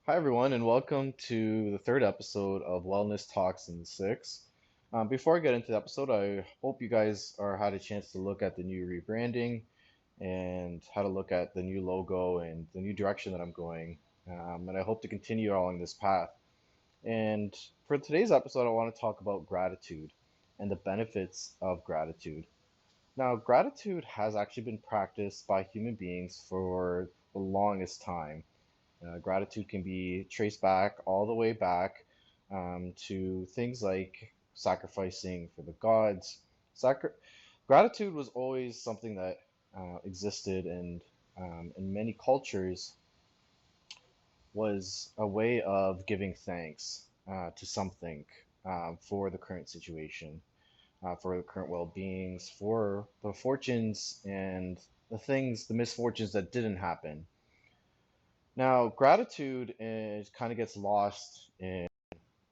Hi, everyone, and welcome to the third episode of Wellness Talks in the Six. Before I get into the episode, I hope you guys are had a chance to look at the new rebranding and how to look at the new logo and the new direction that I'm going. And I hope to continue along this path. And for today's episode, I want to talk about gratitude and the benefits of gratitude. Now, gratitude has actually been practiced by human beings for the longest time. Gratitude can be traced back all the way back to things like sacrificing for the gods. Sacri- Gratitude was always something that existed, and in many cultures was a way of giving thanks to something for the current situation, for the current well-beings, for the fortunes and the misfortunes that didn't happen. Now, gratitude is kind of gets lost in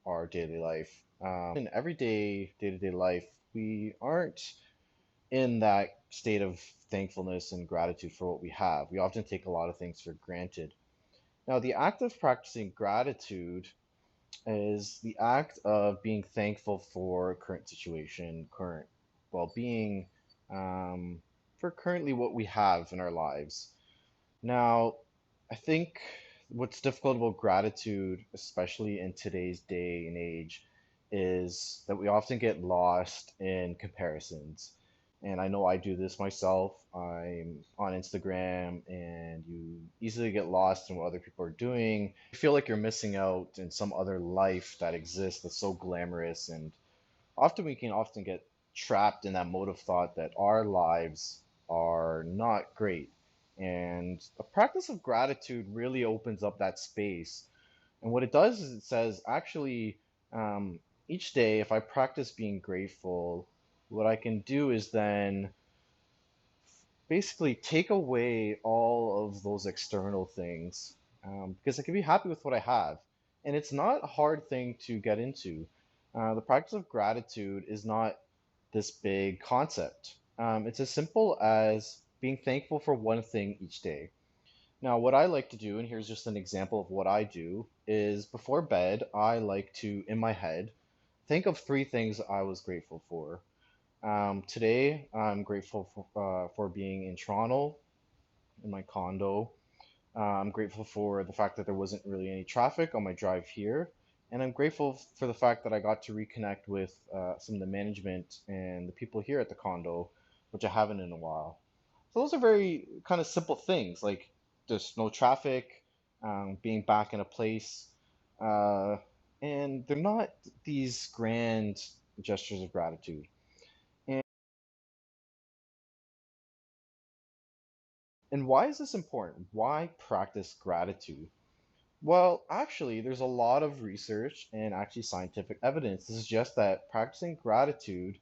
our daily life. In everyday, day-to-day life, we aren't in that state of thankfulness and gratitude for what we have. We often take a lot of things for granted. Now, the act of practicing gratitude is the act of being thankful for current situation, current well-being, for currently what we have in our lives. Now, I think what's difficult about gratitude, especially in today's day and age, is that we often get lost in comparisons. And I know I do this myself. I'm on Instagram, and you easily get lost in what other people are doing. You feel like you're missing out in some other life that exists that's so glamorous. And often we can often get trapped in that mode of thought that our lives are not great. And the practice of gratitude really opens up that space. And what it does is it says, actually, each day, if I practice being grateful, what I can do is then basically take away all of those external things because I can be happy with what I have. And it's not a hard thing to get into. The practice of gratitude is not this big concept. It's as simple as being thankful for one thing each day. Now, what I like to do, and here's just an example of what I do, is before bed, I like to, in my head, think of three things I was grateful for. Today, I'm grateful for being in Toronto in my condo. I'm grateful for the fact that there wasn't really any traffic on my drive here. And I'm grateful for the fact that I got to reconnect with some of the management and the people here at the condo, which I haven't in a while. So those are very kind of simple things, like there's no traffic, being back in a place, uh, and they're not these grand gestures of gratitude. And why is this important? Why practice gratitude? Well, actually, there's a lot of research and actually scientific evidence to suggest that practicing gratitude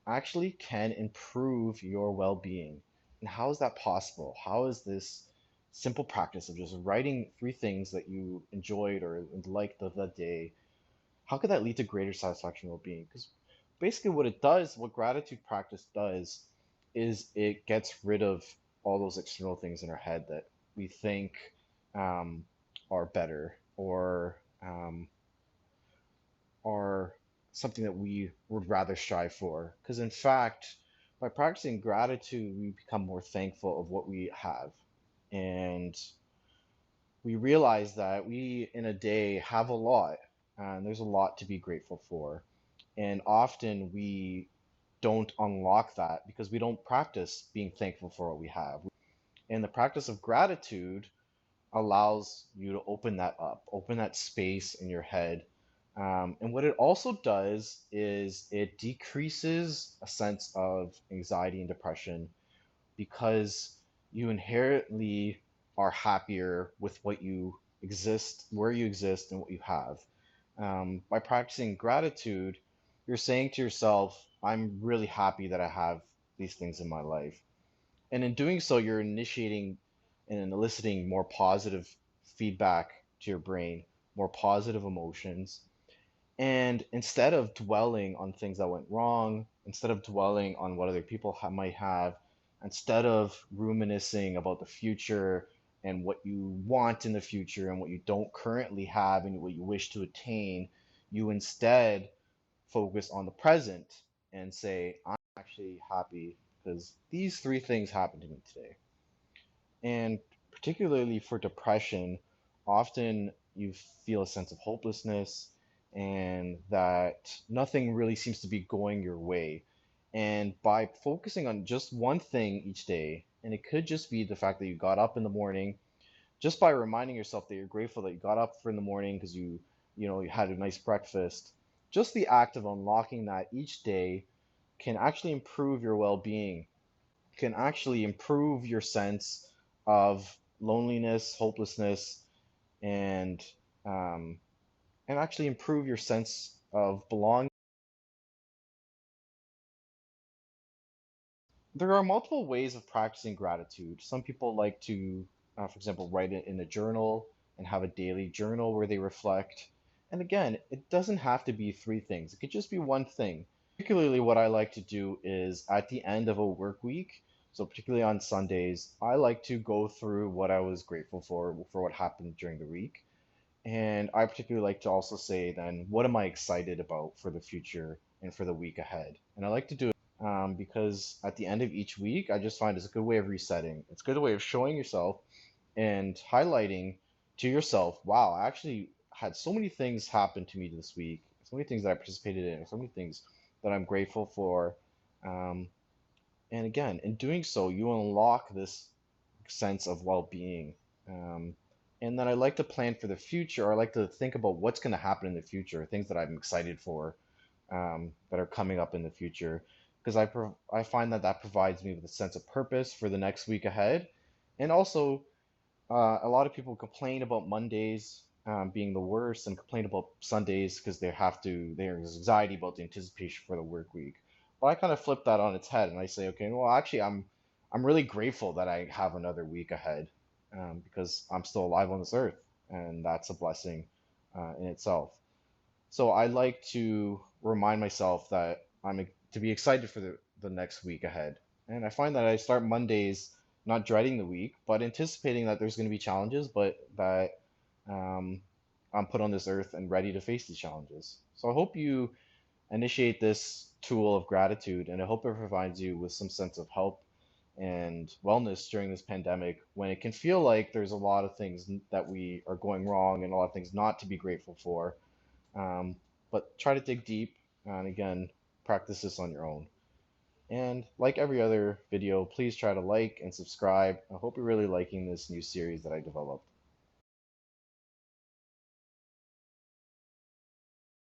actually can improve your well-being. And how is that possible? How is this simple practice of just writing three things that you enjoyed or liked of the day, how could that lead to greater satisfaction and well-being? Because basically what it does, what gratitude practice does, is it gets rid of all those external things in our head that we think um, are better or something that we would rather strive for. Because in fact, by practicing gratitude, we become more thankful of what we have. And we realize that we in a day have a lot, and there's a lot to be grateful for. And often we don't unlock that because we don't practice being thankful for what we have. And the practice of gratitude allows you to open that up, open that space in your head. And what it also does is it decreases a sense of anxiety and depression because you inherently are happier with what you exist, where you exist, and what you have. By practicing gratitude, you're saying to yourself, I'm really happy that I have these things in my life. And in doing so, you're initiating and eliciting more positive feedback to your brain, more positive emotions. And instead of dwelling on things that went wrong, instead of dwelling on what other people might have, instead of reminiscing about the future and what you want in the future and what you don't currently have and what you wish to attain, you instead focus on the present and say, I'm actually happy because these three things happened to me today. And particularly for depression, often you feel a sense of hopelessness and that nothing really seems to be going your way. And by focusing on just one thing each day, and it could just be the fact that you got up in the morning, just by reminding yourself that you're grateful that you got up for in the morning because you had a nice breakfast, just the act of unlocking that each day can actually improve your well-being, can actually improve your sense of loneliness, hopelessness, and um, and actually improve your sense of belonging. There are multiple ways of practicing gratitude. Some people like to, for example, write it in a journal and have a daily journal where they reflect. And again, it doesn't have to be three things. It could just be one thing. Particularly, what I like to do is at the end of a work week, so particularly on Sundays, I like to go through what I was grateful for what happened during the week. And I particularly like to also say then, what am I excited about for the future and for the week ahead? And I like to do it because at the end of each week, I just find it's a good way of resetting. It's a good way of showing yourself and highlighting to yourself, wow, I actually had so many things happen to me this week, so many things that I participated in, so many things that I'm grateful for. Um, and again, in doing so, you unlock this sense of well-being. Um, and then I like to plan for the future, or I like to think about what's going to happen in the future, things that I'm excited for, that are coming up in the future, because I find that that provides me with a sense of purpose for the next week ahead, and also a lot of people complain about Mondays being the worst and complain about Sundays because there's anxiety about the anticipation for the work week. But I kind of flip that on its head and I say, okay, well, actually, I'm really grateful that I have another week ahead because I'm still alive on this earth, and that's a blessing in itself. So I like to remind myself that to be excited for the next week ahead. And I find that I start Mondays not dreading the week, but anticipating that there's going to be challenges, but that um, I'm put on this earth and ready to face these challenges. So I hope you initiate this tool of gratitude, and I hope it provides you with some sense of help and wellness during this pandemic when it can feel like there's a lot of things that we are going wrong and a lot of things not to be grateful for. um, but try to dig deep and again, practice this on your own. And like every other video, please try to like and subscribe. I hope you're really liking this new series that I developed.